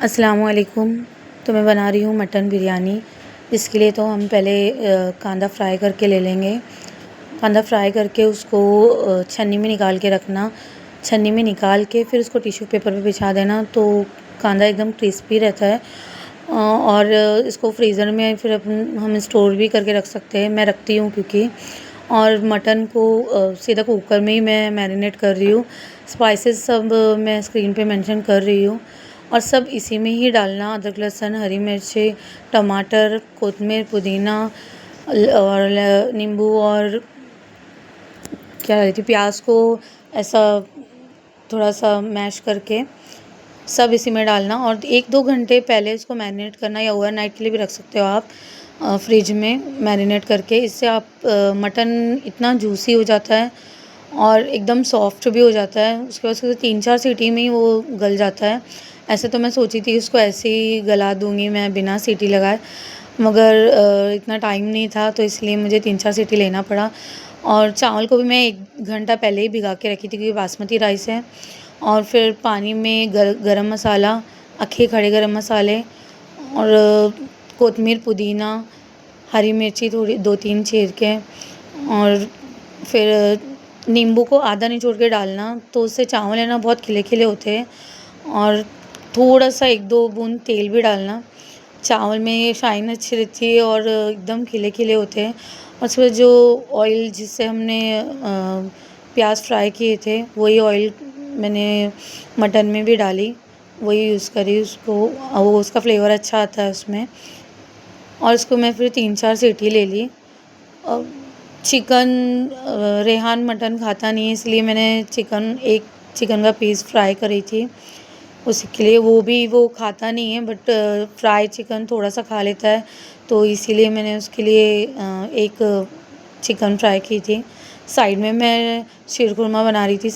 अस्सलामुअलैकुम। तो मैं बना रही हूँ मटन बिरयानी। इसके लिए तो हम पहले कांदा फ्राई करके ले लेंगे। कांदा फ्राई करके उसको छन्नी में निकाल के रखना। छन्नी में निकाल के फिर उसको टिश्यू पेपर पे बिछा देना, तो कांदा एकदम क्रिस्पी रहता है। और इसको फ्रीज़र में फिर हम स्टोर भी करके रख सकते हैं। मैं रखती हूँ क्योंकि और मटन को सीधा कुकर में ही मैं मैरिनेट कर रही हूँ। स्पाइसेस सब मैं स्क्रीन पे मेंशन कर रही हूँ और सब इसी में ही डालना। अदरक, लहसुन, हरी मिर्ची, टमाटर, कोतमीर, पुदीना और नींबू और क्या रही थी प्याज को ऐसा थोड़ा सा मैश करके सब इसी में डालना। और 1-2 घंटे पहले इसको मैरिनेट करना, या ओवरनाइट के लिए भी रख सकते हो आप फ्रिज में मैरिनेट करके। इससे आप मटन इतना जूसी हो जाता है और एकदम सॉफ्ट भी हो जाता है। उसके बाद 3-4 सीटी में ही वो गल जाता है। ऐसे तो मैं सोची थी उसको ऐसे ही गला दूँगी मैं बिना सीटी लगाए, मगर इतना टाइम नहीं था, तो इसलिए मुझे 3-4 सीटी लेना पड़ा। और चावल को भी मैं 1 घंटा पहले ही भिगा के रखी थी क्योंकि बासमती राइस है। और फिर पानी में गरम मसाला, अखे खड़े गरम मसाले और कोतमीर, पुदीना, हरी मिर्ची थोड़ी 2-3 चीर के, और फिर नींबू को आधा निचोड़ के डालना, तो उससे चावल है ना बहुत खिले-खिले होते हैं। और थोड़ा-सा 1-2 बूंद तेल भी डालना। चावल में शाइन अच्छी रहती है और एकदम खिले-खिले होते हैं। और उसके बाद जो ऑयल जिससे हमने प्याज फ्राई किए थे, वही ऑयल मैंने मटन में भी डाली, वही यूज़ करी उसको। वो उसका फ्लेवर अच्छा आता है उसमें। और उसको मैं फिर 3-4 सीटी ले ली। चिकन रेहान मटन खाता नहीं है, इसलिए मैंने एक चिकन का पीस फ्राई करी थी उसके लिए। वो खाता नहीं है, बट फ्राई चिकन थोड़ा सा खा लेता है, तो इसीलिए मैंने उसके लिए एक चिकन फ्राई की थी। साइड में मैं शीरकुरमा बना रही थी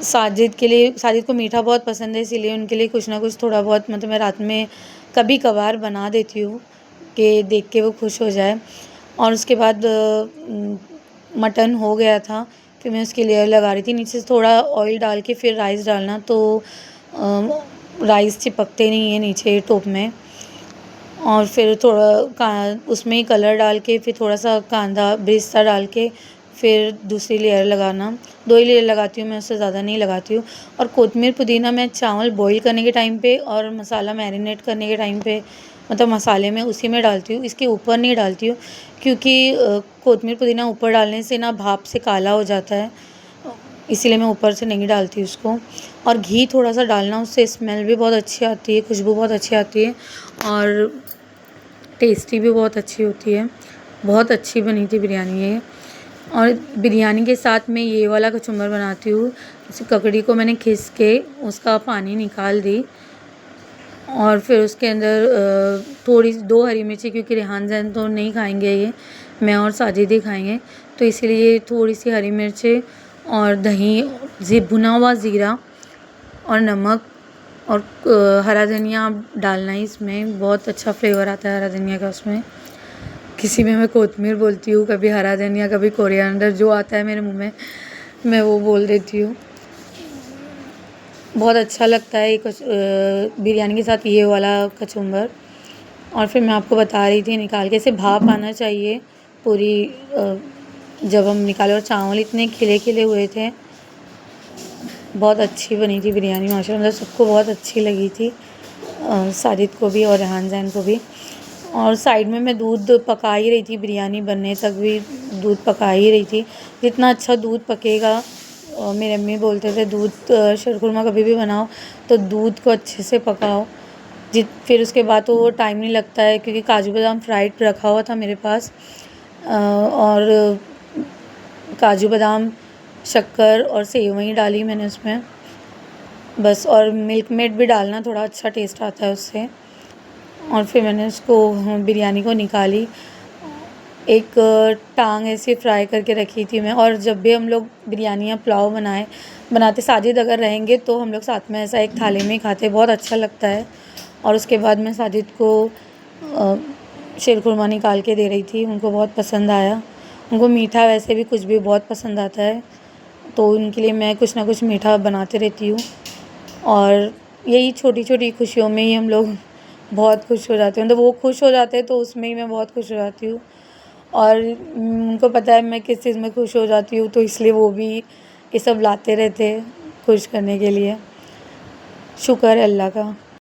साजिद को मीठा बहुत पसंद है, इसीलिए उनके लिए कुछ ना कुछ थोड़ा बहुत मतलब मैं रात में कभी कभार बना देती हूँ कि देख के वो खुश हो जाए। और उसके बाद मटन हो गया था, फिर मैं उसकी लेयर लगा रही थी। नीचे से थोड़ा ऑयल डाल के फिर राइस डालना, तो राइस चिपकते नहीं है नीचे टोप में। और फिर उसमें ही कलर डाल के फिर थोड़ा सा कांदा बेस्ता डाल के फिर दूसरी लेयर लगाना। 2 ही लेयर लगाती हूँ मैं, उससे ज़्यादा नहीं लगाती हूँ। और कोतमीर पुदीना मैं चावल बॉईल करने के टाइम पे और मसाला मैरिनेट करने के टाइम पे, मतलब मसाले में उसी में डालती हूँ, इसके ऊपर नहीं डालती हूँ। क्योंकि कोतमीर पुदीना ऊपर डालने से ना भाप से काला हो जाता है, इसीलिए मैं ऊपर से नहीं डालती उसको। और घी थोड़ा सा डालना, उससे स्मेल भी बहुत अच्छी आती है, खुशबू बहुत अच्छी आती है और टेस्टी भी बहुत अच्छी होती है। बहुत अच्छी बनी थी बिरयानी ये। और बिरयानी के साथ मैं ये वाला कचुम्बर बनाती हूँ। उस ककड़ी को मैंने घिस के उसका पानी निकाल दी और फिर उसके अंदर थोड़ी 2 हरी मिर्ची, क्योंकि रेहान जैन तो नहीं खाएंगे ये, मैं और साजिद ही खाएंगे, तो इसीलिए थोड़ी सी हरी मिर्ची और दही, भुना हुआ ज़ीरा और नमक और हरा धनिया डालना है इसमें। बहुत अच्छा फ्लेवर आता है हरा धनिया का उसमें। किसी में मैं कोतमीर बोलती हूँ, कभी हरा धनिया, कभी कोरिएंडर, जो आता है मेरे मुंह में मैं वो बोल देती हूँ। बहुत अच्छा लगता है बिरयानी के साथ ये वाला कचुम्बर। और फिर मैं आपको बता रही थी निकाल के, ऐसे भाप आना चाहिए पूरी जब हम निकाले। और चावल इतने खिले खिले हुए थे, बहुत अच्छी बनी थी बिरयानी माशाल्लाह। सबको बहुत अच्छी लगी थी, साजिद को भी और रेहान जैन को भी। और साइड में मैं दूध पका ही रही थी, बिरयानी बनने तक भी दूध पका ही रही थी। जितना अच्छा दूध पकेगा, मेरी अम्मी बोलते थे शीरकुरमा कभी भी बनाओ तो दूध को अच्छे से पकाओ। फिर उसके बाद तो वो टाइम नहीं लगता है, क्योंकि काजू बादाम फ्राइड रखा हुआ था मेरे पास, और काजू बादाम, शक्कर और सेवई डाली मैंने उसमें बस। और मिल्क मेड भी डालना, थोड़ा अच्छा टेस्ट आता है उससे। और फिर मैंने उसको बिरयानी को निकाली। एक टांग ऐसे फ्राई करके रखी थी मैं। और जब भी हम लोग बिरयानी या पुलाव बनाते, साजिद अगर रहेंगे तो हम लोग साथ में ऐसा एक थाली में ही खाते, बहुत अच्छा लगता है। और उसके बाद मैं साजिद को शीरकुरमा निकाल के दे रही थी, उनको बहुत पसंद आया। उनको मीठा वैसे भी कुछ भी बहुत पसंद आता है, तो उनके लिए मैं कुछ ना कुछ मीठा बनाते रहती हूँ। और यही छोटी-छोटी खुशियों में ही हम लोग बहुत खुश हो जाते हैं, मतलब वो खुश हो जाते हैं तो उसमें ही मैं बहुत खुश हो जाती हूँ। और उनको पता है मैं किस चीज़ में खुश हो जाती हूँ, तो इसलिए वो भी ये सब लाते रहते हैं खुश करने के लिए। शुक्र है अल्लाह का।